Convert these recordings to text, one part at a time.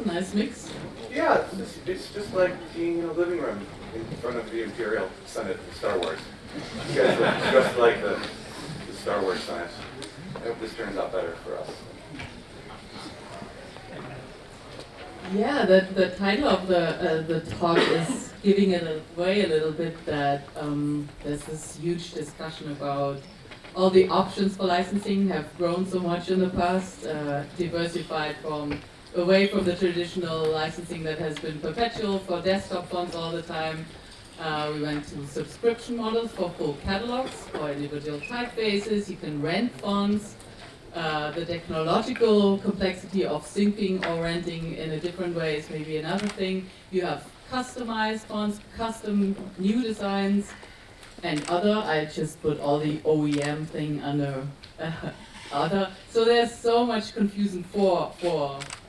Nice mix. Yeah, it's just like being in a living room in front of the Imperial Senate of Star Wars. You guys look just like the Star Wars Senate. I hope this turns out better for us. Yeah, the title of the talk is giving it away a little bit that there's this huge discussion about all the options for licensing have grown so much in the past, diversified away from the traditional licensing that has been perpetual for desktop fonts all the time. We went to subscription models for full catalogs, for individual typefaces. You can rent fonts. The technological complexity of syncing or renting in a different way is maybe another thing. You have customized fonts, custom new designs, and other. I just put all the OEM thing under other. So there's so much confusion for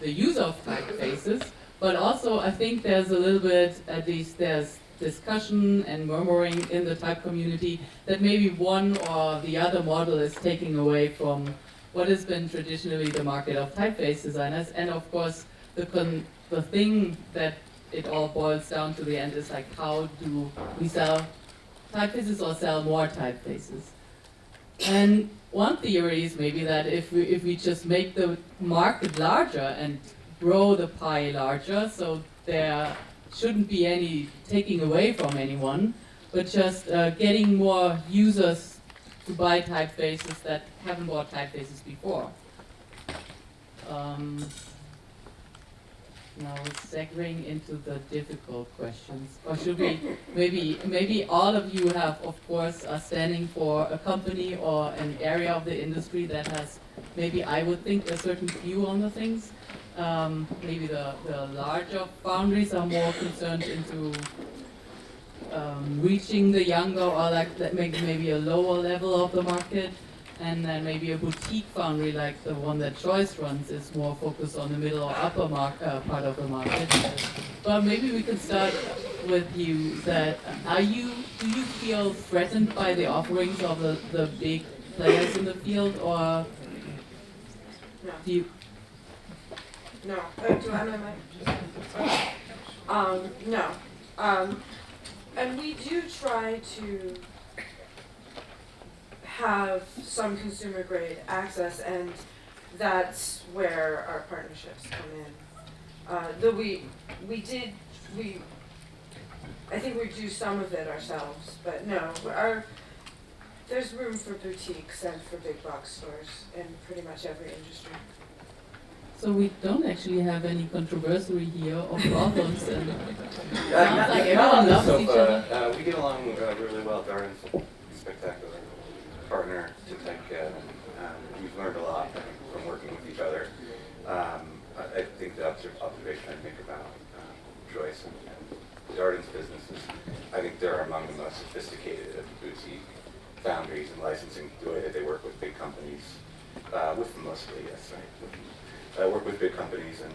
the user of typefaces, but also I think there's a little bit, at least there's discussion and murmuring in the type community that maybe one or the other model is taking away from what has been traditionally the market of typeface designers. And of course, the thing that it all boils down to the end is like, how do we sell typefaces or sell more typefaces? And one theory is maybe that if we just make the market larger and grow the pie larger, so there shouldn't be any taking away from anyone, but just getting more users to buy typefaces that haven't bought typefaces before. Now we're segueing into the difficult questions. Or should we, maybe all of you have, of course, are standing for a company or an area of the industry that has, maybe I would think, a certain view on the things. Maybe the larger foundries are more concerned into reaching the younger or like that maybe a lower level of the market, and then maybe a boutique foundry like the one that Joyce runs is more focused on the middle or upper part of the market. But maybe we can start with you. That do you feel threatened by the offerings of the big players in the field, or do you? No. Do I have my mic? No. And we do try to have some consumer grade access, and that's where our partnerships come in. Though I think we do some of it ourselves, but no, there's room for boutiques and for big box stores in pretty much every industry. So we don't actually have any controversy here or problems, and Not like everyone loves each other. We get along really well. Darren's a spectacular partner to TypeCat, and we've learned a lot from working with each other. I think the observation I'd make about Joyce and Darren's businesses, I think they're among the most sophisticated of the boutique foundries and licensing, the way that they work with big companies, with them mostly, yes, right? Work with big companies and.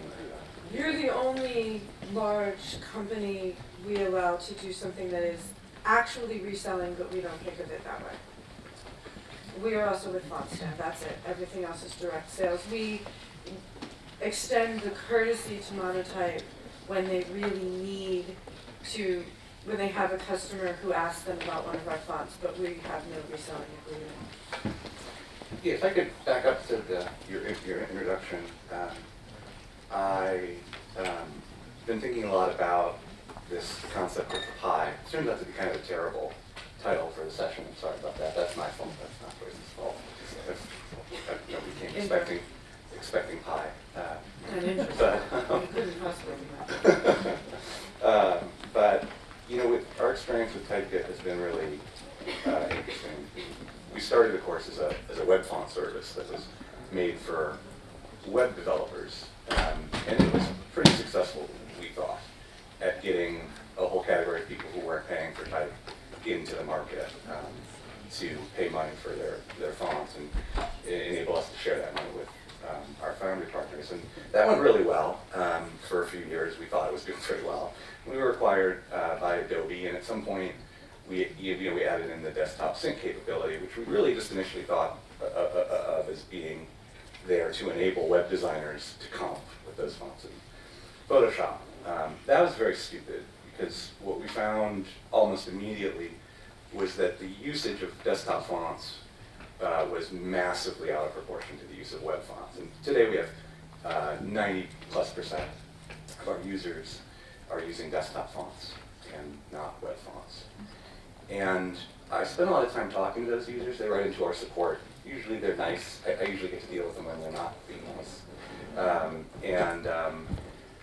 You're the only large company we allow to do something that is actually reselling, but we don't think of it that way. We are also with FontStamp, that's it. Everything else is direct sales. We extend the courtesy to Monotype when they really need to, when they have a customer who asks them about one of our fonts, but we have no reselling agreement. Yeah, if I could back up to your introduction, I've been thinking a lot about this concept of the pie. It turns out to be kind of a terrible title for the session. I'm sorry about that. That's my fault. That's not Joyce's fault. We came expecting pie. But you know, our experience with TypeCat has been really interesting. We started, of course, as a web font service that was made for web developers, and it was pretty successful, we thought, at getting a whole category of people who weren't paying for type into the market to pay money for their fonts and enable us to share that money with our foundry partners. And that went really well. For a few years, we thought it was doing pretty well. We were acquired by Adobe, and at some point, we added in the desktop sync capability, which we really just initially thought of as being there to enable web designers to comp with those fonts. Photoshop. That was very stupid because what we found almost immediately was that the usage of desktop fonts was massively out of proportion to the use of web fonts. And today we have 90+% of our users are using desktop fonts and not web fonts. And I spend a lot of time talking to those users. They write into our support. Usually they're nice. I usually get to deal with them when they're not being nice.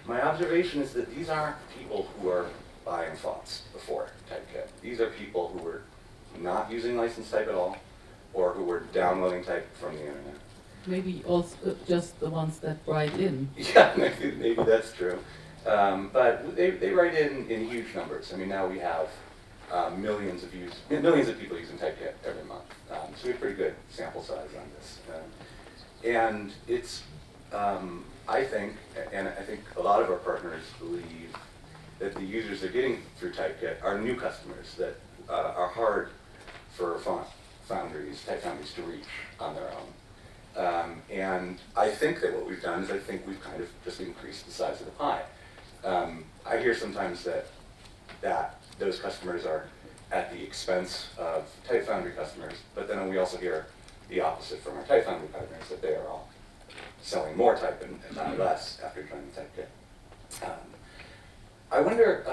My observation is that these aren't people who are buying fonts before TypeKit. These are people who were not using licensed type at all, or who were downloading type from the internet. Maybe also just the ones that write in. Yeah, maybe that's true. But they write in huge numbers. I mean, now we have millions of people using TypeKit every month. So we have a pretty good sample size on this. And it's, I think a lot of our partners believe that the users they're getting through TypeKit are new customers that are hard for type foundries to reach on their own. And I think that what we've done is we've kind of just increased the size of the pie. I hear sometimes that those customers are at the expense of type foundry customers, but then we also hear the opposite from our type foundry partners, that they are all selling more type and not less after joining TypeKit. I wonder,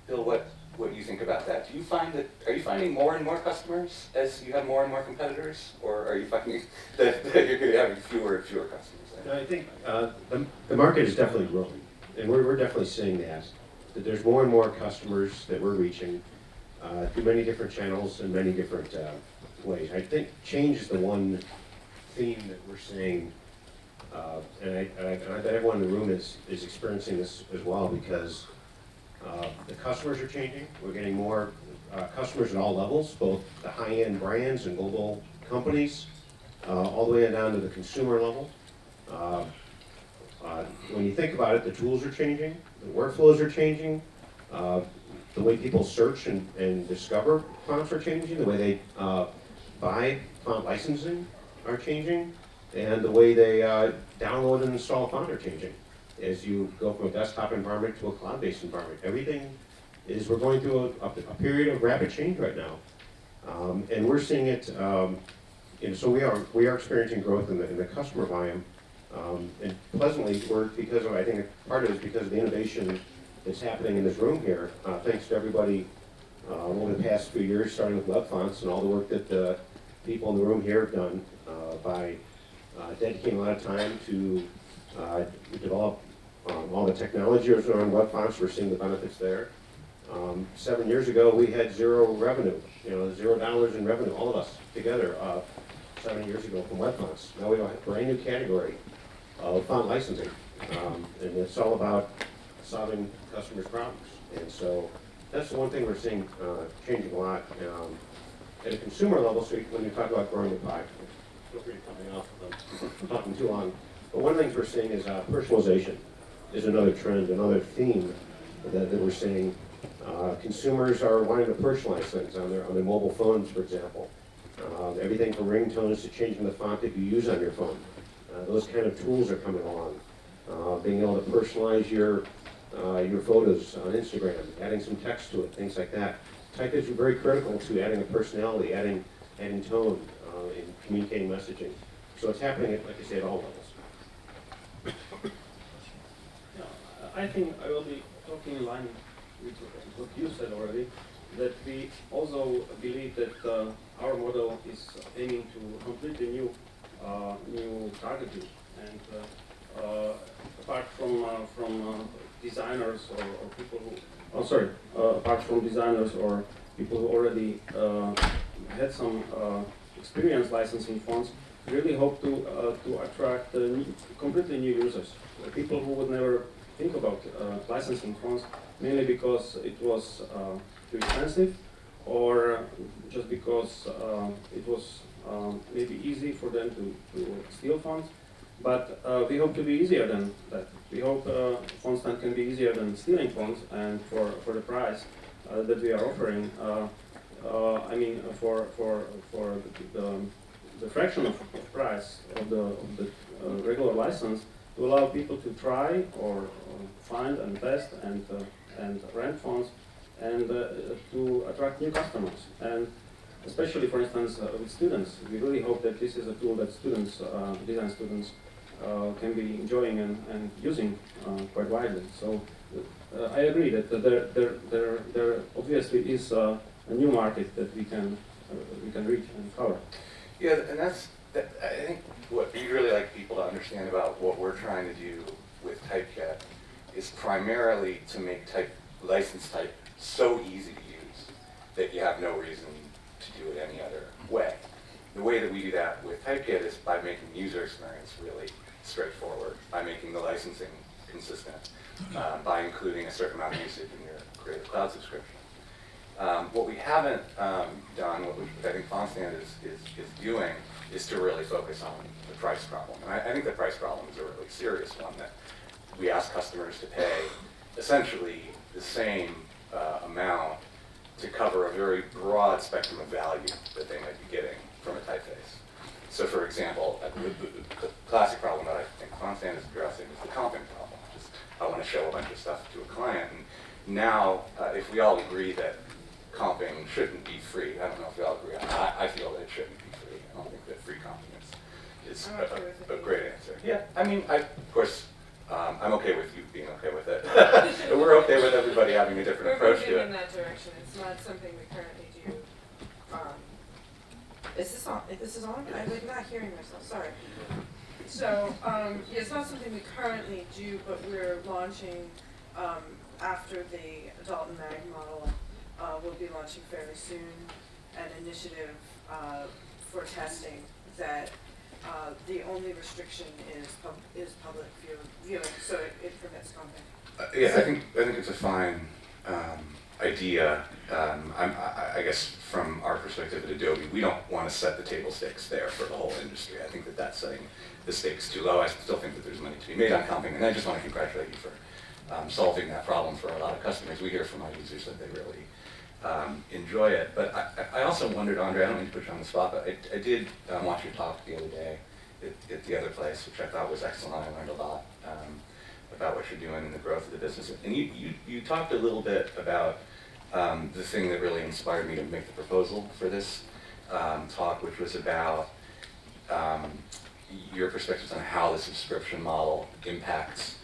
Bill, what you think about that. Are you finding more and more customers as you have more and more competitors, or are you finding that you're going to have fewer and fewer customers? No, I think the market is definitely growing, and we're definitely seeing that there's more and more customers that we're reaching through many different channels and many different ways. I think change is the one theme that we're seeing, and I bet everyone in the room is experiencing this as well, because the customers are changing. We're getting more customers at all levels, both the high-end brands and global companies, all the way down to the consumer level. When you think about it, the tools are changing, the workflows are changing, the way people search and discover fonts are changing, the way they buy font licensing are changing, and the way they download and install a font are changing. As you go from a desktop environment to a cloud-based environment, we're going through a period of rapid change right now. And we're seeing it, so we are experiencing growth in the customer volume. And pleasantly, I think part of it is because of the innovation that's happening in this room here, thanks to everybody over the past few years, starting with web fonts and all the work that the people in the room here have done by dedicating a lot of time to develop all the technology around web fonts. We're seeing the benefits there. 7 years ago, we had zero revenue, $0 in revenue, all of us together, 7 years ago from web fonts. Now we have a brand new category of font licensing, and it's all about solving customers' problems. And so that's the one thing we're seeing changing a lot. At a consumer level, so when you talk about growing the pie, feel free to cut me off if I'm talking too long. But one of the things we're seeing is personalization is another trend, another theme that we're seeing. Consumers are wanting to personalize things on their mobile phones, for example. Everything from ringtones to changing the font that you use on your phone. Those kind of tools are coming along. Being able to personalize your photos on Instagram, adding some text to it, things like that. Type is very critical to adding a personality, adding tone in communicating messaging. So it's happening, like I say, at all levels. I think I will be talking in line with what you said already, that we also believe that our model is aiming to completely new targeting, and apart from designers or people who, apart from designers or people who already had some experience licensing fonts, really hope to attract completely new users, people who would never think about licensing fonts, mainly because it was too expensive, or just because it was maybe easy for them to steal fonts. But we hope to be easier than that. We hope fonts that can be easier than stealing fonts, and for the price that we are offering, I mean, for the fraction of price of the regular license, to allow people to try or find and test and rent fonts and to attract new customers. And especially, for instance, with students, we really hope that this is a tool that students, design students, can be enjoying and using quite widely. So I agree that there obviously is a new market that we can reach and cover. Yeah, and I think what we'd really like people to understand about what we're trying to do with TypeKit is primarily to make license type so easy to use that you have no reason to do it any other way. The way that we do that with TypeKit is by making the user experience really straightforward, by making the licensing consistent, by including a certain amount of usage in your Creative Cloud subscription. What we haven't done, what I think FontStand is doing, is to really focus on the price problem. And I think the price problem is a really serious one, that we ask customers to pay essentially the same amount to cover a very broad spectrum of value that they might be getting from a typeface. So for example, the classic problem that I think FontStand is addressing is the comping problem, which is I want to show a bunch of stuff to a client. And now, if we all agree that comping shouldn't be free, I don't know if we all agree on that. I feel that it shouldn't be free. I don't think that free comping is a great answer. Yeah, I mean, of course, I'm okay with you being okay with it. We're okay with everybody having a different approach to We're it. moving in that direction. It's not something we currently do. Is this on? This is on? I'm like not hearing myself. Sorry. So yeah, it's not something we currently do, but we're launching after the adult and mag model. We'll be launching fairly soon an initiative for testing that the only restriction is public viewing, so it permits comping. Yeah, I think it's a fine idea. I guess from our perspective at Adobe, we don't want to set the table stakes there for the whole industry. I think that that's setting the stakes too low. I still think that there's money to be made on comping, and I just want to congratulate you for solving that problem for a lot of customers. We hear from our users that they really enjoy it. But I also wondered, Andrej, I don't mean to put you on the spot, but I did watch your talk the other day at the other place, which I thought was excellent. I learned a lot about what you're doing and the growth of the business. And you talked a little bit about the thing that really inspired me to make the proposal for this talk, which was about your perspectives on how the subscription model impacts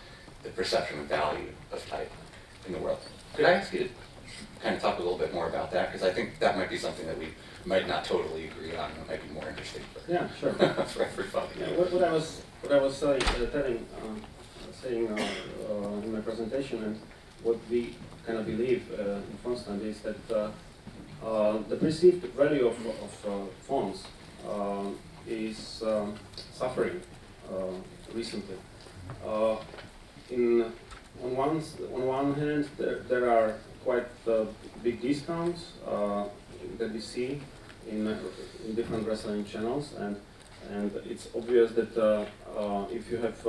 the perception of value of type in the world. Could I ask you to kind of talk a little bit more about that? Because I think that might be something that we might not totally agree on. It might be more interesting for, Yeah, sure. for everybody. Yeah, what I was saying in my presentation, and what we kind of believe in FontStand is that the perceived value of fonts is suffering recently. On one hand, there are quite big discounts that we see in different reselling channels, and it's obvious that if you have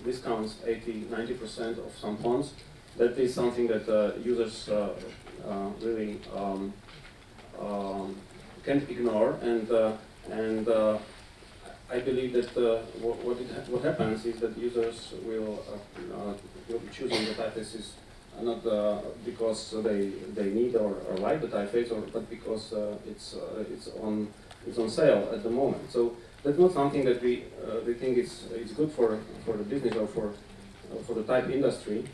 discounts 80-90% of some fonts, that is something that users really can't ignore, and I believe that what happens is that users will be choosing the typefaces not because they need or like the typeface, but because it's on sale at the moment. So that's not something that we think is good for the business or for the type industry,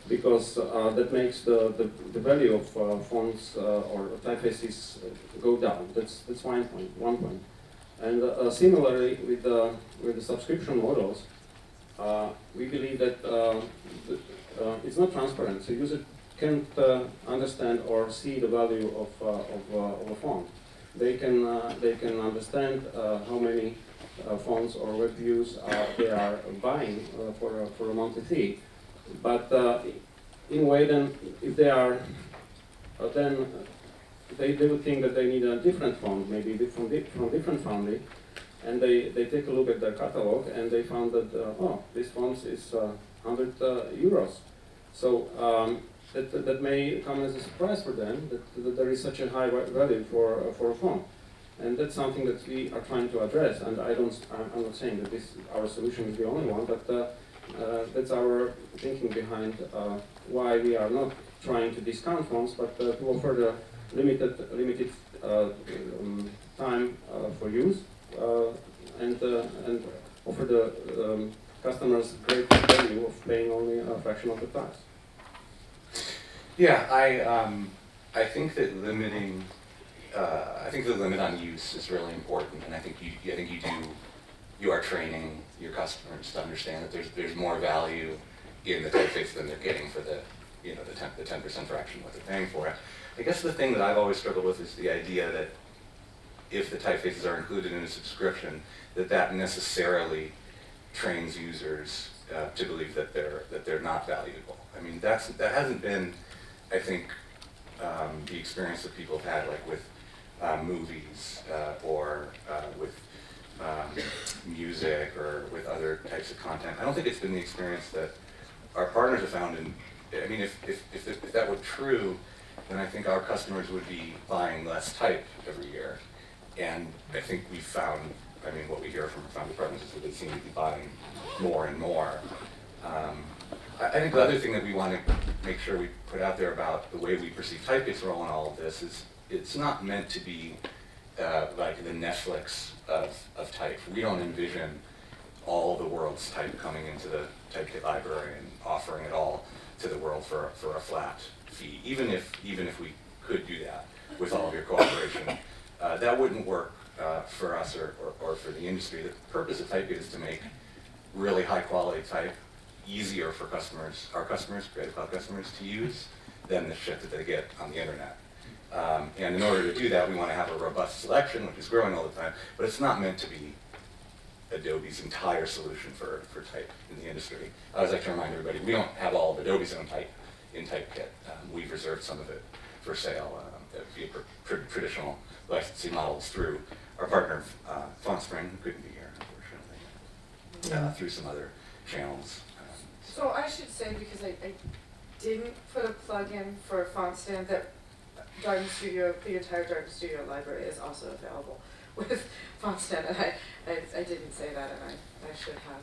because that makes the value of fonts or typefaces go down. That's one point. And similarly with the subscription models, we believe that it's not transparent. So users can't understand or see the value of a font. They can understand how many fonts or web views they are buying for a monthly fee. But in a way, then if they are then they would think that they need a different font, maybe from different foundry, and they take a look at their catalog and they found that this font is 100 euros. So that may come as a surprise for them that there is such a high value for a font, and that's something that we are trying to address. And I'm not saying that our solution is the only one, but that's our thinking behind why we are not trying to discount fonts, but to offer the limited time for use and offer the customers great value of paying only a fraction of the price. Yeah, I think that limiting, I think the limit on use is really important, and I think you are training your customers to understand that there's more value in the typeface than they're getting for the, you know, the 10% fraction what they're paying for it. I guess the thing that I've always struggled with is the idea that if the typefaces are included in a subscription, that necessarily trains users to believe that they're not valuable. I mean, that hasn't been, I think, the experience that people have had, like with movies or with music or with other types of content. I don't think it's been the experience that our partners have found. And I mean, if that were true, then I think our customers would be buying less type every year. And I think we found, I mean, what we hear from our founding partners is that they seem to be buying more and more. I think the other thing that we want to make sure we put out there about the way we perceive typeface role in all of this is it's not meant to be like the Netflix of type. We don't envision all the world's type coming into the typekit library and offering it all to the world for a flat fee. Even if we could do that with all of your cooperation, that wouldn't work for us or for the industry. The purpose of typekit is to make really high quality type easier for customers, our customers, Creative Cloud customers, to use than the shit that they get on the internet. And in order to do that, we want to have a robust selection, which is growing all the time, but it's not meant to be Adobe's entire solution for type in the industry. I always like to remind everybody, we don't have all of Adobe's own type in TypeKit. We've reserved some of it for sale via traditional licensing models through our partner, FontSpring, who couldn't be here, unfortunately, through some other channels. So I should say, because I didn't put a plug-in for FontStand, that Darden Studio, the entire Darden Studio library is also available with FontStand, and I didn't say that, and I should have.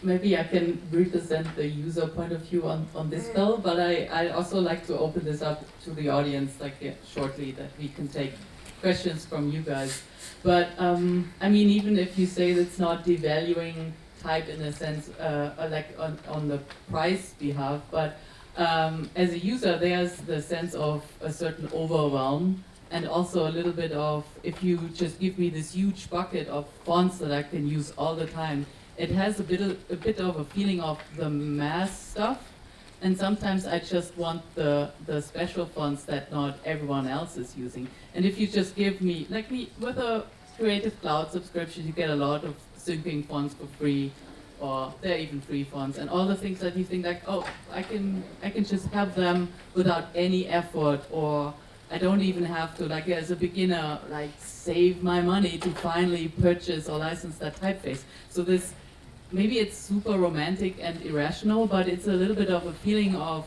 Maybe I can represent the user point of view on this bill, but I also like to open this up to the audience, like shortly, that we can take questions from you guys. But I mean, even if you say it's not devaluing type in a sense, like on the price behalf, but as a user, there's the sense of a certain overwhelm, and also a little bit of, if you just give me this huge bucket of fonts that I can use all the time, it has a bit of a feeling of the mass stuff, and sometimes I just want the special fonts that not everyone else is using. And if you just give me, like with a Creative Cloud subscription, you get a lot of syncing fonts for free, or they're even free fonts, and all the things that you think like, oh, I can just have them without any effort, or I don't even have to, like as a beginner, like save my money to finally purchase or license that typeface. So this, maybe it's super romantic and irrational, but it's a little bit of a feeling of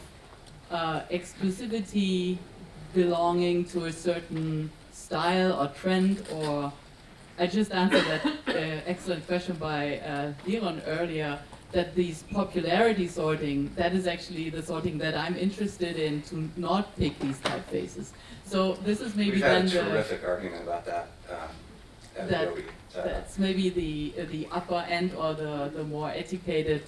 exclusivity, belonging to a certain style or trend, or I just answered that excellent question by Liron earlier, that these popularity sorting, that is actually the sorting that I'm interested in, to not pick these typefaces. So this is maybe We've had then a terrific argument about that at Adobe. That's maybe the upper end, or the more educated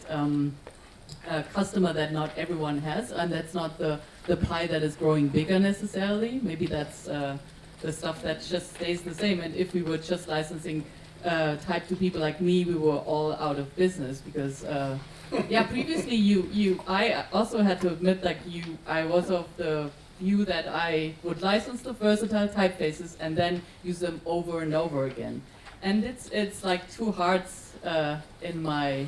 customer that not everyone has, and that's not the pie that is growing bigger necessarily. Maybe that's the stuff that just stays the same. And if we were just licensing type to people like me, we were all out of business, because yeah, previously I also had to admit, like I was of the view that I would license the versatile typefaces and then use them over and over again. And it's like two hearts in my,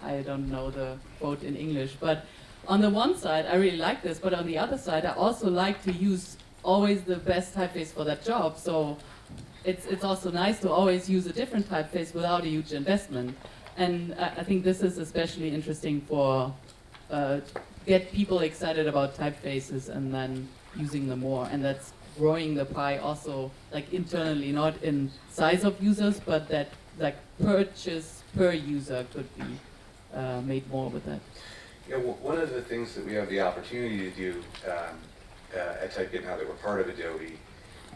I don't know the quote in English, but on the one side I really like this, but on the other side I also like to use always the best typeface for that job. So it's also nice to always use a different typeface without a huge investment. And I think this is especially interesting for get people excited about typefaces and then using them more. And that's growing the pie also, like internally, not in size of users, but that like purchase per user could be made more with that? Yeah, one of the things that we have the opportunity to do at TypeIt now that we're part of Adobe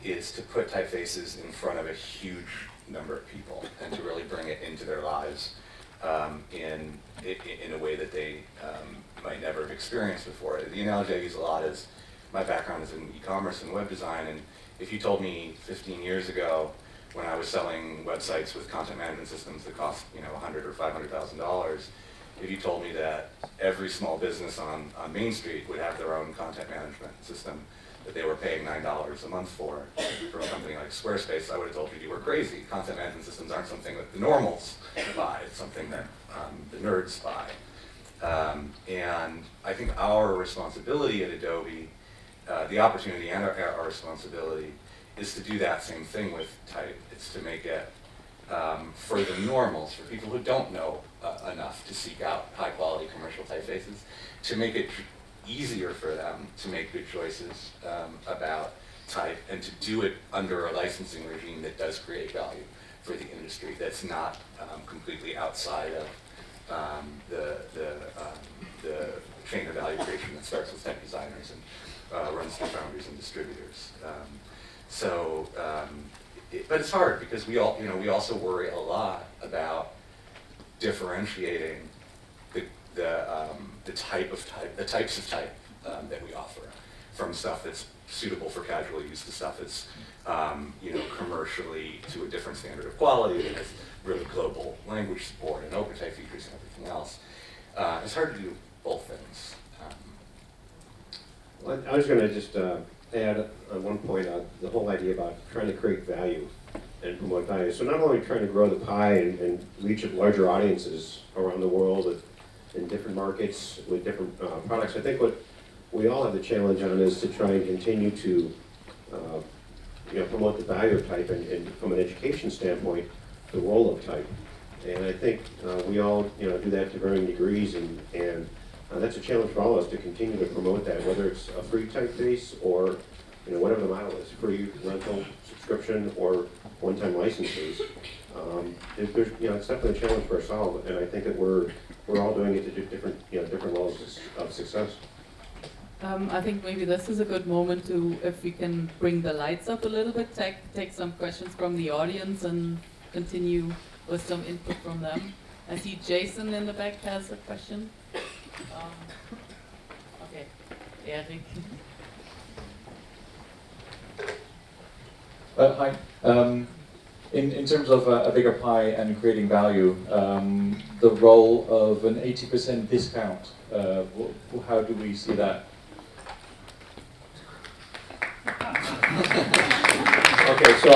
is to put typefaces in front of a huge number of people and to really bring it into their lives in a way that they might never have experienced before. The analogy I use a lot is my background is in e-commerce and web design, and if you told me 15 years ago when I was selling websites with content management systems that cost $100,000 or $500,000, if you told me that every small business on Main Street would have their own content management system that they were paying $9 a month for from a company like Squarespace, I would have told you were crazy. Content management systems aren't something that the normals buy. It's something that the nerds buy. And I think our responsibility at Adobe, the opportunity and our responsibility, is to do that same thing with type. It's to make it for the normals, for people who don't know enough to seek out high-quality commercial typefaces, to make it easier for them to make good choices about type and to do it under a licensing regime that does create value for the industry, that's not completely outside of the chain of value creation that starts with tech designers and runs through foundries and distributors. But it's hard because we also worry a lot about differentiating the types of type that we offer, from stuff that's suitable for casual use to stuff that's commercially to a different standard of quality that has really global language support and open type features and everything else. It's hard to do both things. Well, I was going to just add on one point the whole idea about trying to create value and promote value. So not only trying to grow the pie and reach larger audiences around the world in different markets with different products, I think what we all have the challenge on is to try and continue to promote the value of type and from an education standpoint, the role of type. And I think we all do that to varying degrees, and that's a challenge for all of us to continue to promote that, whether it's a free typeface or whatever the model is, free rental, subscription, or one-time license fees. It's definitely a challenge for us all, and I think that we're all doing it to do different levels of success. I think maybe this is a good moment to, if we can bring the lights up a little bit, take some questions from the audience and continue with some input from them. I see Jason in the back has a question. Okay, Eric. Hi. In terms of a bigger pie and creating value, the role of an 80% discount, how do we see that? Okay, so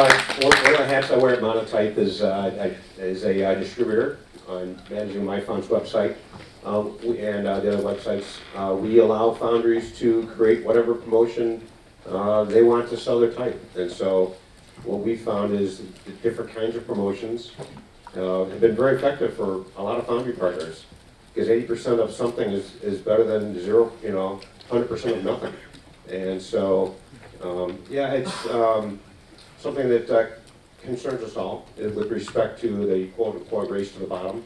one of the hats I wear at Monotype is a distributor on managing MyFont's website and the other websites. We allow foundries to create whatever promotion they want to sell their type. And so what we found is the different kinds of promotions have been very effective for a lot of foundry partners, because 80% of something is better than 100% of nothing. And so, it's something that concerns us all with respect to the quote-unquote race to the bottom.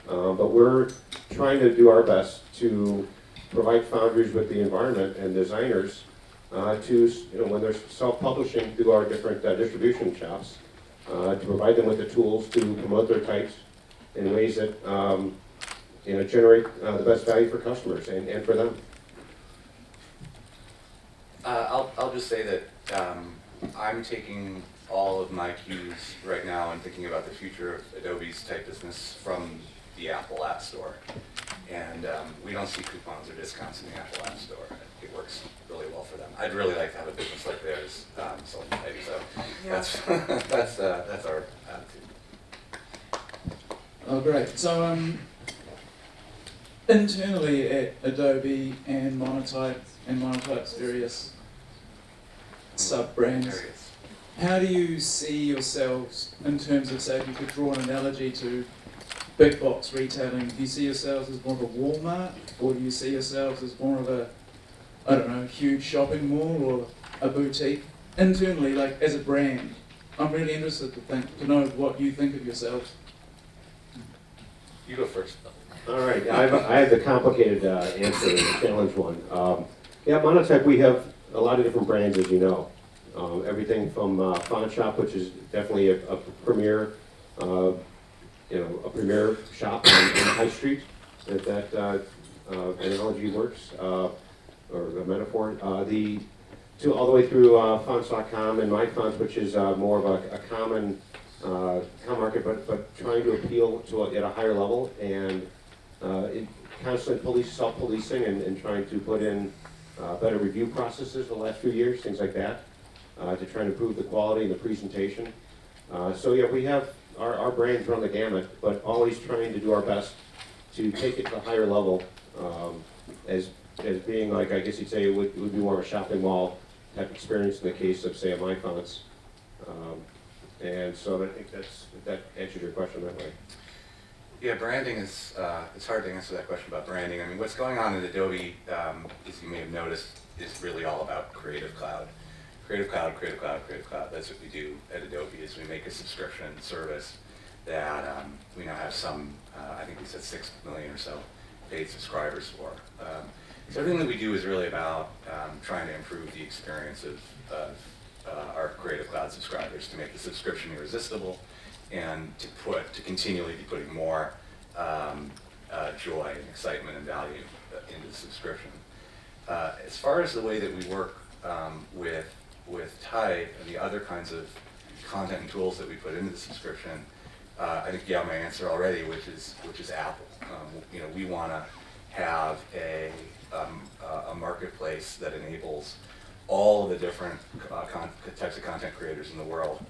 But we're trying to do our best to provide foundries with the environment and designers to, when they're self-publishing through our different distribution shops, to provide them with the tools to promote their types in ways that generate the best value for customers and for them. I'll just say that I'm taking all of my cues right now and thinking about the future of Adobe's type business from the Apple App Store. And we don't see coupons or discounts in the Apple App Store. It works really well for them. I'd really like to have a business like theirs selling type, so yeah. that's our attitude. Oh, great. So internally at Adobe and Monotype's various sub-brands, how do you see yourselves in terms of, say, if you could draw an analogy to big box retailing, do you see yourselves as more of a Walmart, or do you see yourselves as more of a, huge shopping mall or a boutique? Internally, like as a brand, I'm really interested to know what you think of yourselves. You go first. All right, I have the complicated answer and the challenge one. Yeah, Monotype, we have a lot of different brands, as you know. Everything from Font Shop, which is definitely a premier, a premier shop on High Street, if that analogy works, or a metaphor. To all the way through fonts.com and My Fonts, which is more of a common market, but trying to appeal to at a higher level, and constant self-policing and trying to put in better review processes the last few years, things like that, to try and improve the quality and the presentation. So yeah, we have our brands run the gamut, but always trying to do our best to take it to a higher level, as being like, I guess you'd say it would be more of a shopping mall type experience in the case of, say, a My Fonts. And so I think that answers your question that way. Yeah, branding is, it's hard to answer that question about branding. I mean, what's going on at Adobe, as you may have noticed, is really all about Creative Cloud. Creative Cloud, Creative Cloud, Creative Cloud. That's what we do at Adobe, is we make a subscription service that we now have some, I think we said 6 million or so paid subscribers for. So everything that we do is really about trying to improve the experience of our Creative Cloud subscribers, to make the subscription irresistible, and to continually be putting more joy and excitement and value into the subscription. As far as the way that we work with Type and the other kinds of content and tools that we put into the subscription, I think you have my answer already, which is Apple. We want to have a marketplace that enables all the different types of content creators in the world,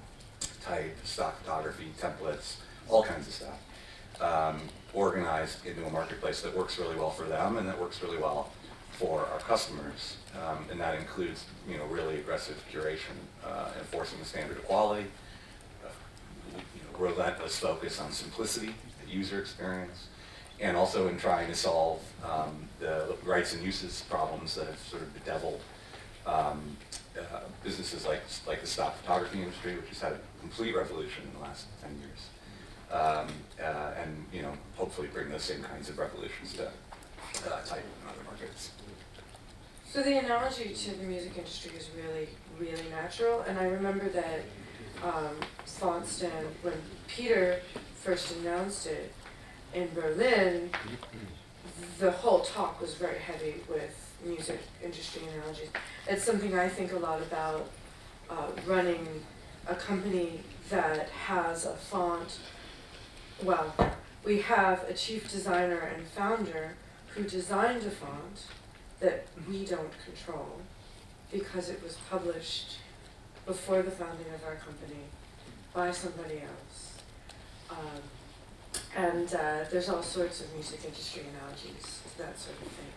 type, stock photography, templates, all kinds of stuff, organized into a marketplace that works really well for them and that works really well for our customers. And that includes, really aggressive curation, enforcing the standard of quality, relentless focus on simplicity, the user experience, and also in trying to solve the rights and uses problems that have sort of bedeviled businesses like the stock photography industry, which has had a complete revolution in the last 10 years. And hopefully bring those same kinds of revolutions to Type and other markets. So the analogy to the music industry is really, really natural, and I remember that Font Stand, when Peter first announced it in Berlin, the whole talk was very heavy with music industry analogies. It's something I think a lot about, running a company that has a font. Well, we have a chief designer and founder who designed a font that we don't control because it was published before the founding of our company by somebody else. And there's all sorts of music industry analogies, that sort of thing.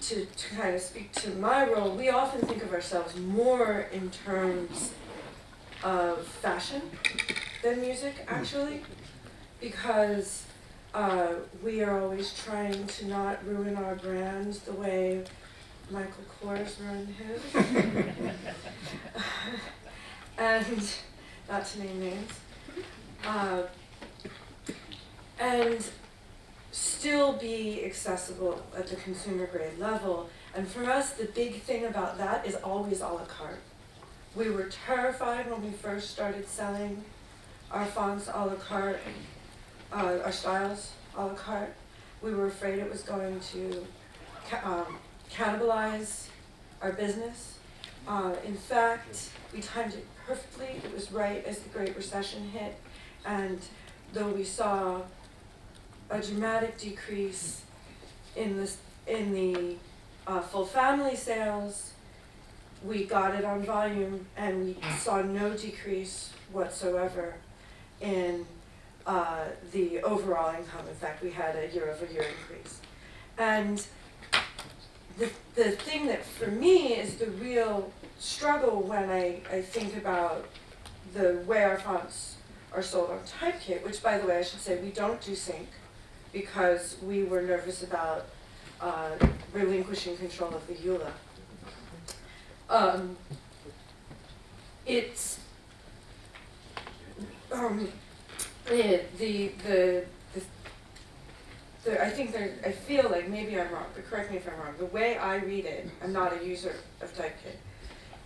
To kind of speak to my role, we often think of ourselves more in terms of fashion than music, actually, because we are always trying to not ruin our brand the way Michael Kors ruined his. And not to name names. And still be accessible at the consumer grade level. And for us, the big thing about that is always a la carte. We were terrified when we first started selling our fonts a la carte, our styles a la carte. We were afraid it was going to cannibalize our business. In fact, we timed it perfectly. It was right as the Great Recession hit. And though we saw a dramatic decrease in the full family sales, we got it on volume, and we saw no decrease whatsoever in the overall income. In fact, we had a year-over-year increase. And the thing that for me is the real struggle when I think about the way our fonts are sold on Typekit, which, by the way, I should say we don't do sync because we were nervous about relinquishing control of the EULA. It's I think I feel like, maybe I'm wrong, but correct me if I'm wrong, the way I read it, I'm not a user of TypeKit,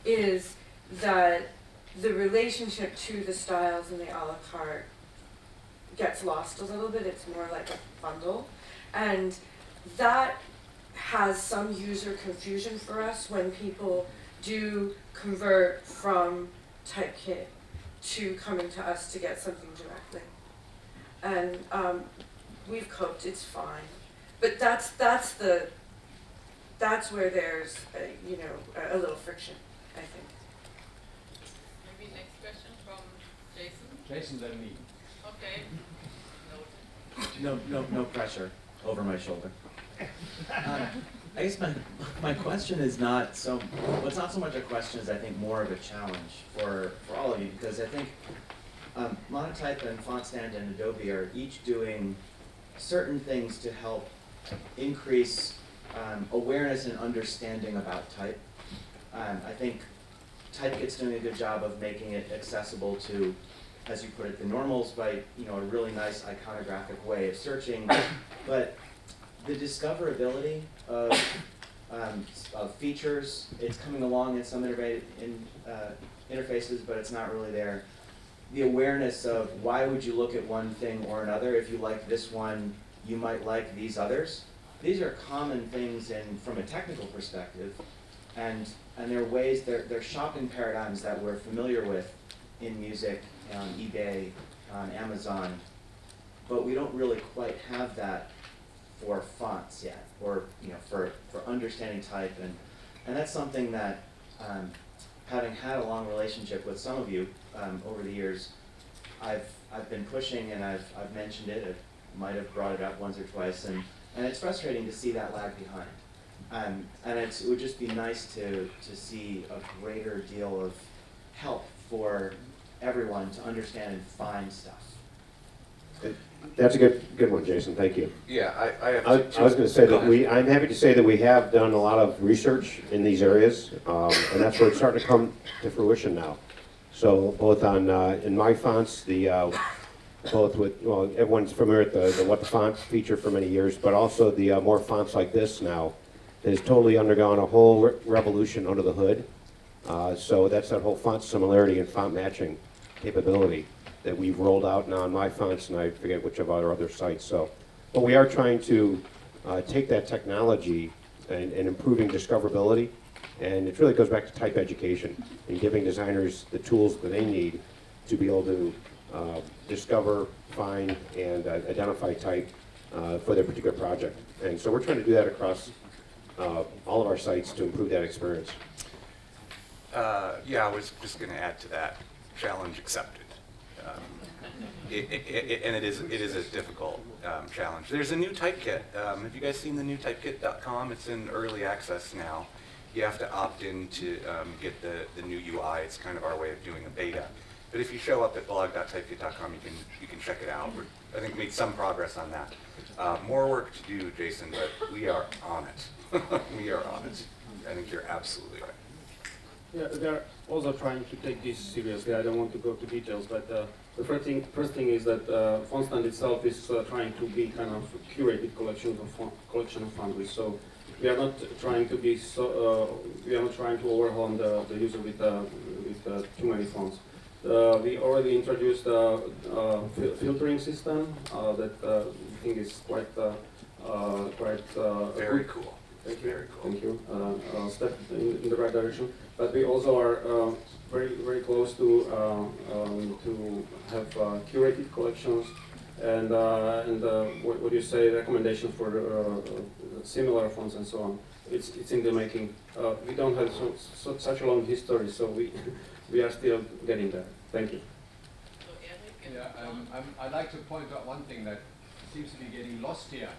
is that the relationship to the styles and the a la carte gets lost a little bit. It's more like a bundle. And that has some user confusion for us when people do convert from TypeKit to coming to us to get something directly. And we've coped, it's fine. But that's where there's a little friction, I think. Maybe next question from Jason. Jason, then me. Okay. No pressure over my shoulder. I guess my question is not so, well, it's not so much a question as I think more of a challenge for all of you, because I think Monotype and FontStand and Adobe are each doing certain things to help increase awareness and understanding about type. I think TypeKit's doing a good job of making it accessible to, as you put it, the normals by a really nice iconographic way of searching, but the discoverability of features, it's coming along in some interfaces, but it's not really there. The awareness of why would you look at one thing or another. If you like this one, you might like these others. These are common things from a technical perspective, and they're ways, they're shopping paradigms that we're familiar with in music, on eBay, on Amazon, but we don't really quite have that for fonts yet, or for understanding type, and that's something that, having had a long relationship with some of you over the years, I've been pushing, and I've mentioned it. I might have brought it up once or twice, and it's frustrating to see that lag behind. And it would just be nice to see a greater deal of help for everyone to understand and find stuff. That's a good one, Jason. Thank you. Yeah, I have. I was going to say that I'm happy to say that we have done a lot of research in these areas, and that's where it's starting to come to fruition now. So both on in my fonts, both with, well, everyone's familiar with the what the font feature for many years, but also the more fonts like this now has totally undergone a whole revolution under the hood. So that's that whole font similarity and font matching capability that we've rolled out now on my fonts, and I forget which of our other sites. So, but we are trying to take that technology and improving discoverability, and it really goes back to type education and giving designers the tools that they need to be able to discover, find, and identify type for their particular project. And so we're trying to do that across all of our sites to improve that experience. Yeah, I was just going to add to that. Challenge accepted. And it is a difficult challenge. There's a new type kit. Have you guys seen the new typekit.com? It's in early access now. You have to opt in to get the new UI. It's kind of our way of doing a beta. But if you show up at blog.typekit.com, you can check it out. I think we made some progress on that. More work to do, Jason, but we are on it. We are on it. I think you're absolutely right. Yeah, they're also trying to take this seriously. I don't want to go to details, but the first thing is that FontStand itself is trying to be kind of a curated collection of foundries. So we are not trying to be we are not trying to overwhelm the user with too many fonts. We already introduced a filtering system that I think is quite very cool. Thank you. Very cool. Thank you. Step in the right direction. But we also are very close to have curated collections and what do you say, recommendations for similar fonts and so on. It's in the making. We don't have such a long history, so we are still getting there. Thank you. Yeah, I'd like to point out one thing that seems to be getting lost here.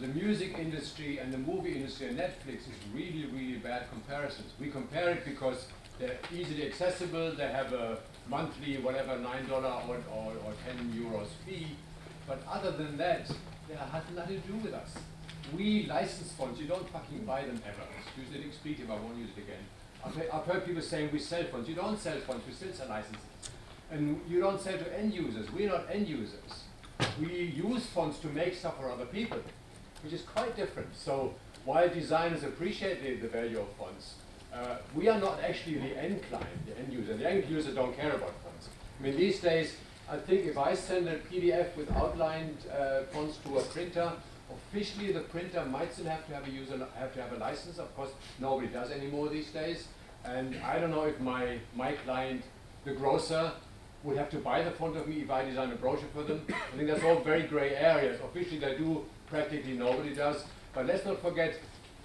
The music industry and the movie industry and Netflix is really bad comparisons. We compare it because they're easily accessible, they have a monthly whatever $9 or 10 euros fee, but other than that, they have nothing to do with us. We license fonts, you don't fucking buy them ever. Excuse the expletive, I won't use it again. I've heard people saying we sell fonts. You don't sell fonts, we still sell licenses. And you don't sell to end users. We're not end users. We use fonts to make stuff for other people, which is quite different. So while designers appreciate the value of fonts, we are not actually the end client, the end user. The end user don't care about fonts. I mean, these days, I think if I send a PDF with outlined fonts to a printer, officially the printer might still have to have a license. Of course, nobody does anymore these days. And I don't know if my client, the grocer, would have to buy the font of me if I design a brochure for them. I think that's all very gray areas. Officially they do, practically nobody does. But let's not forget,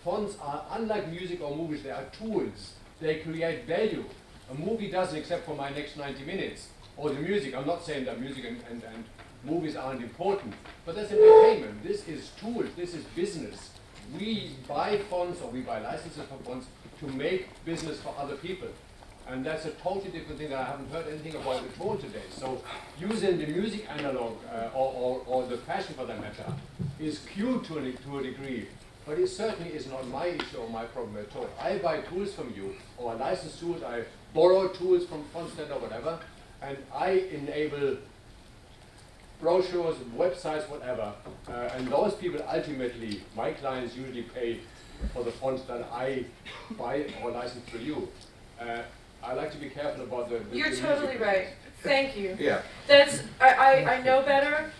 fonts are, unlike music or movies, they are tools. They create value. A movie doesn't, except for my next 90 minutes. Or the music, I'm not saying that music and movies aren't important, but that's entertainment. This is tools, this is business. We buy fonts or we buy licenses for fonts to make business for other people. And that's a totally different thing that I haven't heard anything about before today. So using the music analog or the fashion for that matter is cute to a degree, but it certainly is not my issue or my problem at all. I buy tools from you, or licensed tools, I borrow tools from Fontsnet or whatever, and I enable brochures, websites, whatever, and those people ultimately, my clients usually pay for the fonts that I buy or license through you. I like to be careful about the You're totally right. Thank you. Yeah. That's, I know better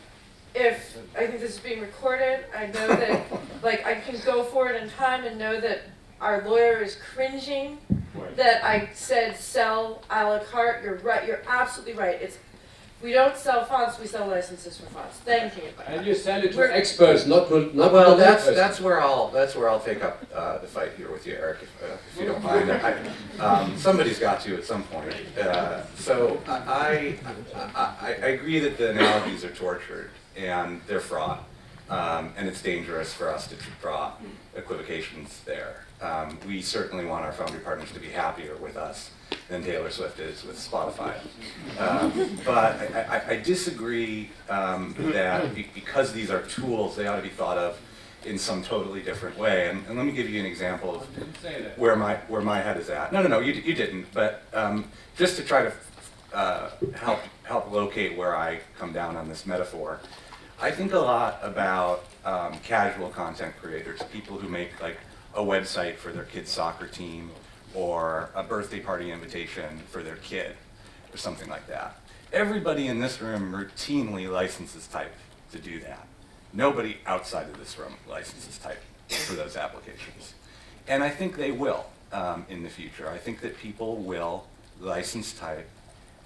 if, I think this is being recorded, I know that, like, I can go forward in time and know that our lawyer is cringing Right. that I said sell a la carte. You're right, you're absolutely right. It's, we don't sell fonts, we sell licenses for fonts. Thank you. And you sell it to We're- experts, not Well, to that's where I'll take up the fight here with you, Eric, if you don't mind. Somebody's got to at some point. So I agree that the analogies are tortured and they're fraught, and it's dangerous for us to draw equivocations there. We certainly want our foundry partners to be happier with us than Taylor Swift is with Spotify. But I disagree that because these are tools, they ought to be thought of in some totally different way. And let me give you an example of where my head is at. No, you didn't. But just to try to help locate where I come down on this metaphor, I think a lot about casual content creators, people who make like a website for their kid's soccer team or a birthday party invitation for their kid or something like that. Everybody in this room routinely licenses type to do that. Nobody outside of this room licenses type for those applications. And I think they will in the future. I think that people will license type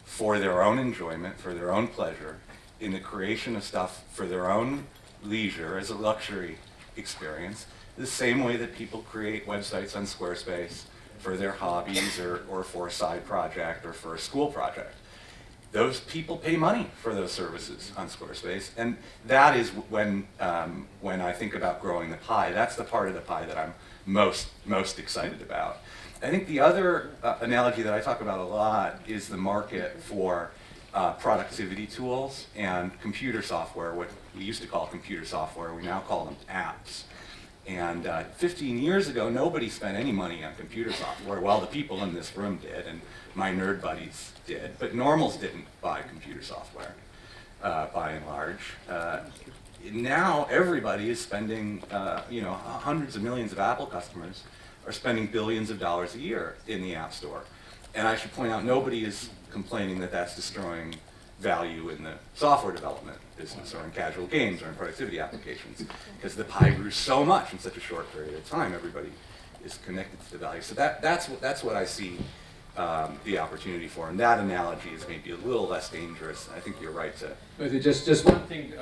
for their own enjoyment, for their own pleasure, in the creation of stuff for their own leisure as a luxury experience, the same way that people create websites on Squarespace for their hobbies or for a side project or for a school project. Those people pay money for those services on Squarespace, and that is when I think about growing the pie, that's the part of the pie that I'm most excited about. I think the other analogy that I talk about a lot is the market for productivity tools and computer software, what we used to call computer software, we now call them apps. And 15 years ago, nobody spent any money on computer software. Well, the people in this room did, and my nerd buddies did, but normals didn't buy computer software, by and large. Now everybody is spending, hundreds of millions of Apple customers are spending billions of dollars a year in the App Store. And I should point out, nobody is complaining that that's destroying value in the software development business or in casual games or in productivity applications, because the pie grew so much in such a short period of time. Everybody is connected to the value. So that's what I see the opportunity for, and that analogy is maybe a little less dangerous. I think you're right to. But just one thing.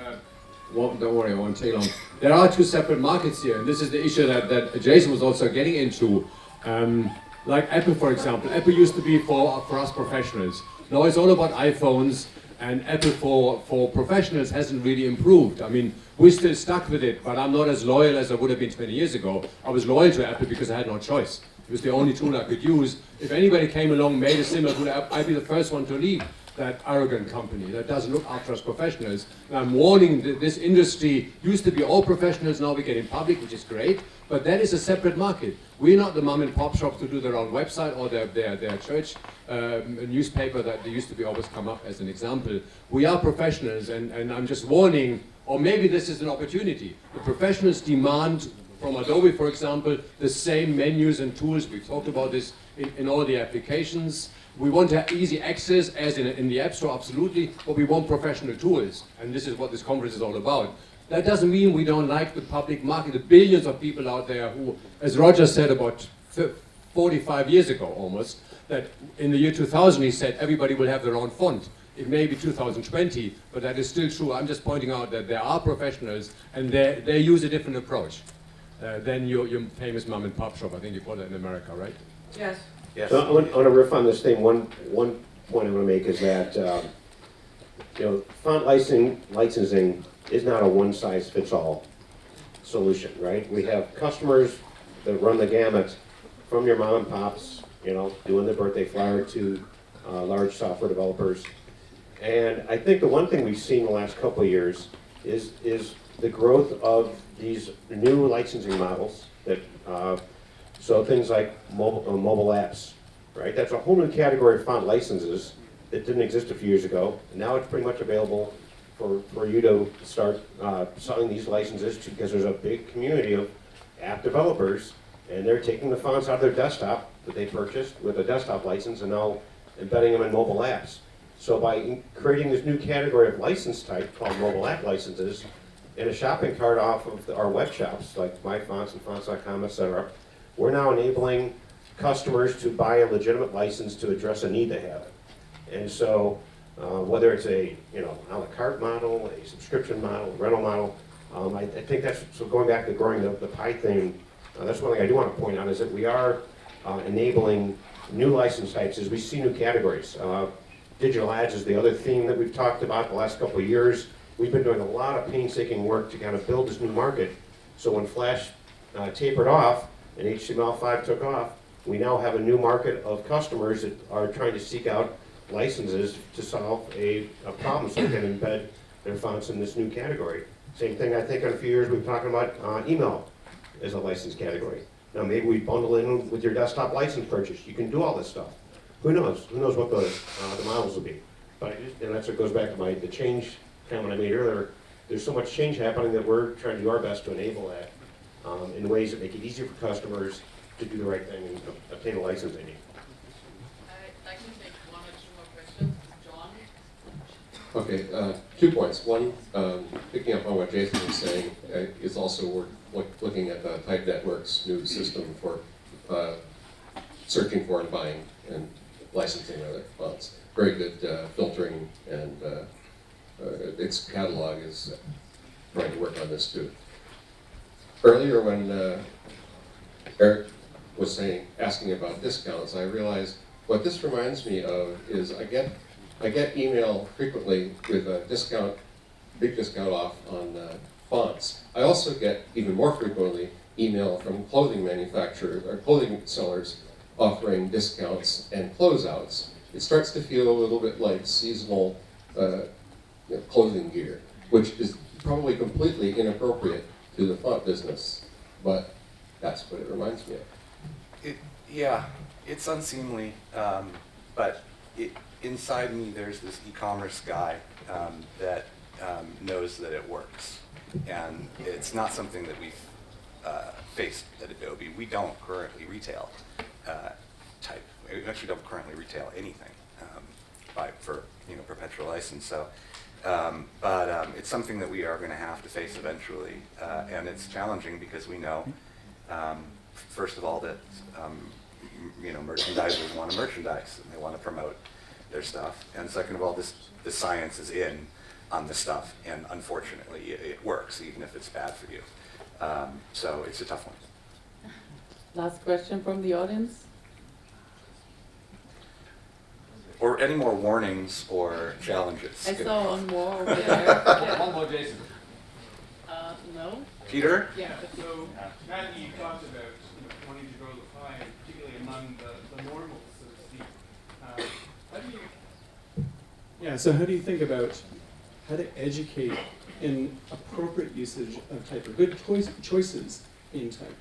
Don't worry, I won't take long. There are two separate markets here, and this is the issue that Jason was also getting into. Like Apple, for example. Apple used to be for us professionals. Now it's all about iPhones, and Apple for professionals hasn't really improved. I mean, we're still stuck with it, but I'm not as loyal as I would have been 20 years ago. I was loyal to Apple because I had no choice. It was the only tool I could use. If anybody came along, made a similar tool, I'd be the first one to leave. that arrogant company that doesn't look after us professionals. And I'm warning that this industry used to be all professionals, now we get in public, which is great, but that is a separate market. We're not the mom and pop shops to do their own website or their church newspaper that they used to be always come up as an example. We are professionals, and I'm just warning, or maybe this is an opportunity. The professionals demand from Adobe, for example, the same menus and tools. We've talked about this in all the applications. We want to have easy access, as in the App Store, absolutely, but we want professional tools, and this is what this conference is all about. That doesn't mean we don't like the public market, the billions of people out there who, as Roger said about 45 years ago almost, that in the year 2000 he said everybody will have their own font. It may be 2020, but that is still true. I'm just pointing out that there are professionals and they use a different approach than your famous mom and pop shop. I think you call that in America, right? Yes. Yes. So I want to riff on this thing. One point I want to make is that font licensing is not a one-size-fits-all solution, right? We have customers that run the gamut from your mom and pops, doing the birthday flyer to large software developers. And I think the one thing we've seen in the last couple of years is the growth of these new licensing models that, so things like mobile apps, right? That's a whole new category of font licenses that didn't exist a few years ago. And now it's pretty much available for you to start selling these licenses to, because there's a big community of app developers, and they're taking the fonts out of their desktop that they purchased with a desktop license and now embedding them in mobile apps. So by creating this new category of license type called mobile app licenses and a shopping cart off of our web shops like MyFonts and Fonts.com, etc., we're now enabling customers to buy a legitimate license to address a need they have. And so whether it's a a la carte model, a subscription model, a rental model, I think that's, so going back to growing the pie thing, that's one thing I do want to point out is that we are enabling new license types as we see new categories. Digital ads is the other theme that we've talked about the last couple of years. We've been doing a lot of painstaking work to kind of build this new market. So when Flash tapered off and HTML5 took off, we now have a new market of customers that are trying to seek out licenses to solve a problem so they can embed their fonts in this new category. Same thing I think in a few years we've been talking about email as a license category. Now maybe we bundle in with your desktop license purchase. You can do all this stuff. Who knows? Who knows what the models will be? But and that's what goes back to the change comment I made earlier. There's so much change happening that we're trying to do our best to enable that in ways that make it easier for customers to do the right thing and obtain a license they need. I can take one or two more questions. John? Okay, 2 points. One, picking up on what Jason was saying, is also looking at the Type Network's new system for searching for and buying and licensing other fonts. Very good filtering, and its catalog is trying to work on this too. Earlier when Eric was asking about discounts, I realized what this reminds me of is I get email frequently with a big discount off on fonts. I also get even more frequently email from clothing manufacturers or clothing sellers offering discounts and closeouts. It starts to feel a little bit like seasonal clothing gear, which is probably completely inappropriate to the font business, but that's what it reminds me of. Yeah, it's unseemly, but inside me there's this e-commerce guy that knows that it works. And it's not something that we've faced at Adobe. We don't currently retail type. We actually don't currently retail anything for perpetual license. So, but it's something that we are going to have to face eventually, and it's challenging because we know, first of all, that merchandisers want to merchandise and they want to promote their stuff, and second of all, the science is in on this stuff, and unfortunately, it works even if it's bad for you. So it's a tough one. Last question from the audience. Or any more warnings or challenges? I saw one more over there. One more, Jason. No? Peter? Yeah. So, Kratky, you talked about wanting to grow the pie, particularly among the normals, so to speak. How do you So how do you think about how to educate in appropriate usage of type, or good choices in type?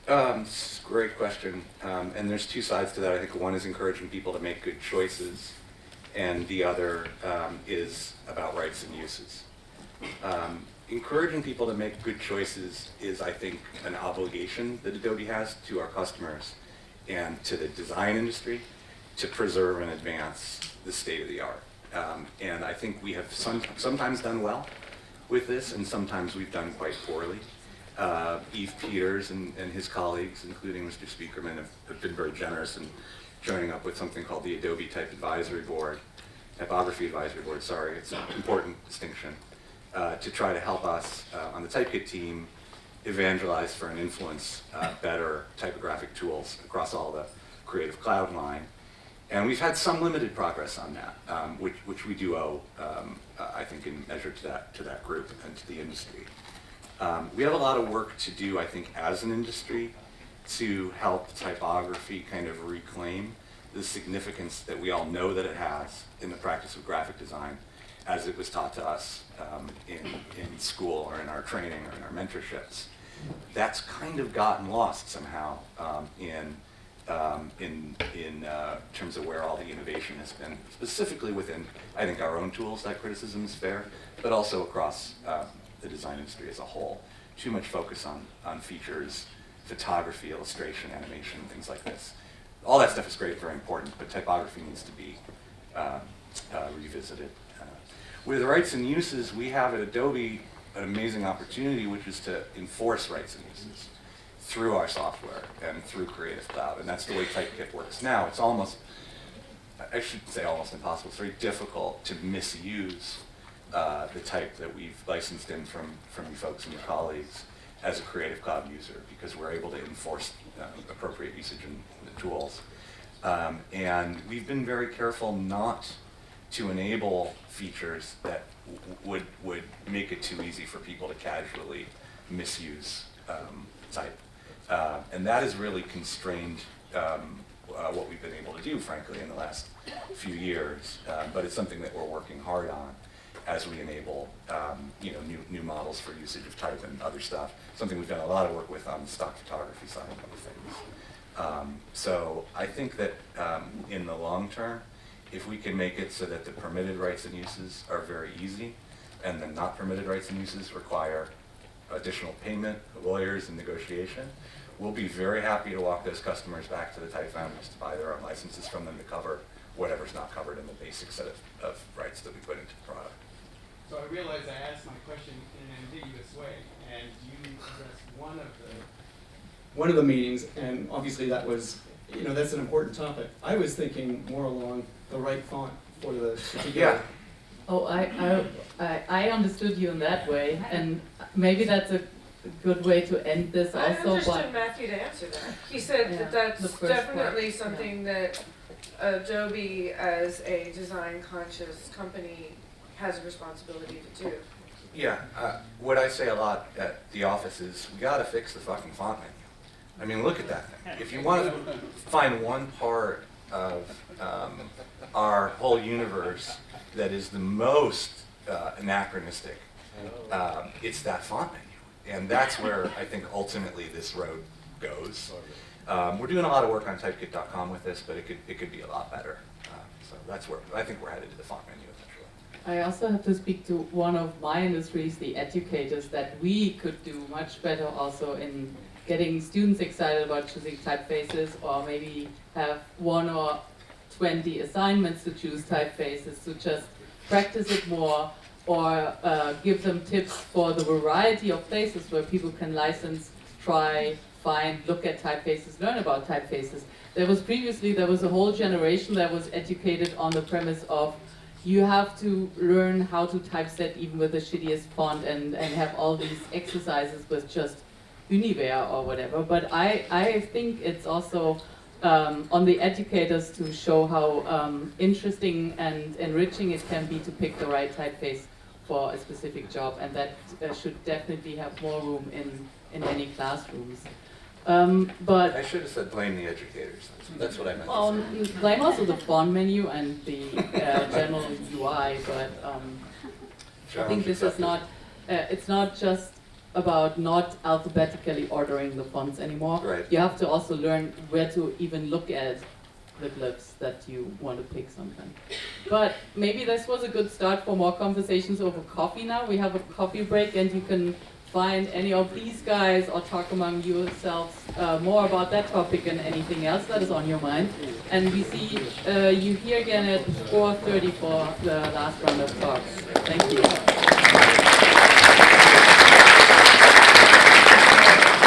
It's a great question, and there's two sides to that. I think one is encouraging people to make good choices, and the other is about rights and uses. Encouraging people to make good choices is, I think, an obligation that Adobe has to our customers and to the design industry to preserve and advance the state of the art. And I think we have sometimes done well with this, and sometimes we've done quite poorly. Eve Peters and his colleagues, including Mr. Speakerman, have been very generous in joining up with something called the Adobe Typography Advisory Board, sorry, it's an important distinction, to try to help us on the TypeKit team evangelize for and influence better typographic tools across all the Creative Cloud line. And we've had some limited progress on that, which we do owe, I think, in measure to that group and to the industry. We have a lot of work to do, I think, as an industry to help typography kind of reclaim the significance that we all know that it has in the practice of graphic design as it was taught to us in school or in our training or in our mentorships. That's kind of gotten lost somehow in terms of where all the innovation has been, specifically within, I think, our own tools. That criticism is fair, but also across the design industry as a whole. Too much focus on features, photography, illustration, animation, things like this. All that stuff is great, very important, but typography needs to be revisited. With rights and uses, we have at Adobe an amazing opportunity, which is to enforce rights and uses through our software and through Creative Cloud, and that's the way TypeKit works now. It's almost, I should say almost impossible, it's very difficult to misuse the type that we've licensed in from you folks and your colleagues as a Creative Cloud user, because we're able to enforce appropriate usage in the tools. And we've been very careful not to enable features that would make it too easy for people to casually misuse type. And that has really constrained what we've been able to do, frankly, in the last few years. But it's something that we're working hard on as we enable new models for usage of type and other stuff. Something we've done a lot of work with on the stock photography side of things. So I think that in the long term, if we can make it so that the permitted rights and uses are very easy, and the not permitted rights and uses require additional payment, lawyers, and negotiation, we'll be very happy to walk those customers back to the type founders to buy their own licenses from them to cover whatever's not covered in the basic set of rights that we put into the product. So I realize I asked my question in an ambiguous way, and you addressed one of the meetings, and obviously that was, that's an important topic. I was thinking more along the right font for the particular. Yeah. Oh, I understood you in that way, and maybe that's a good way to end this I also. understood Matthew to answer that. He said that that's definitely something that Adobe, as a design-conscious company, has a responsibility to do. Yeah, what I say a lot at the office is, we gotta fix the fucking font menu. I mean, look at that thing. If you want to find one part of our whole universe that is the most anachronistic, it's that font menu. And that's where I think ultimately this road goes. We're doing a lot of work on typekit.com with this, but it could be a lot better. So that's where I think we're headed, to the font menu eventually. I also have to speak to one of my industries, the educators, that we could do much better also in getting students excited about choosing typefaces, or maybe have 1 or 20 assignments to choose typefaces, to just practice it more, or give them tips for the variety of places where people can license, try, find, look at typefaces, learn about typefaces. There was a whole generation that was educated on the premise of, you have to learn how to typeset even with the shittiest font, and have all these exercises with just Univer or whatever. But I think it's also on the educators to show how interesting and enriching it can be to pick the right typeface for a specific job, and that should definitely have more room in many classrooms. But I should have said blame the educators. That's what I meant well, to say. blame also the font menu and the general UI, but I think this is not, it's not just about not alphabetically ordering the fonts anymore. Right. You have to also learn where to even look at the glyphs that you want to pick something. But maybe this was a good start for more conversations over coffee now. We have a coffee break and you can find any of these guys or talk among yourselves more about that topic and anything else that is on your mind. And we see you here again at 4:30 for the last round of talks. Thank you.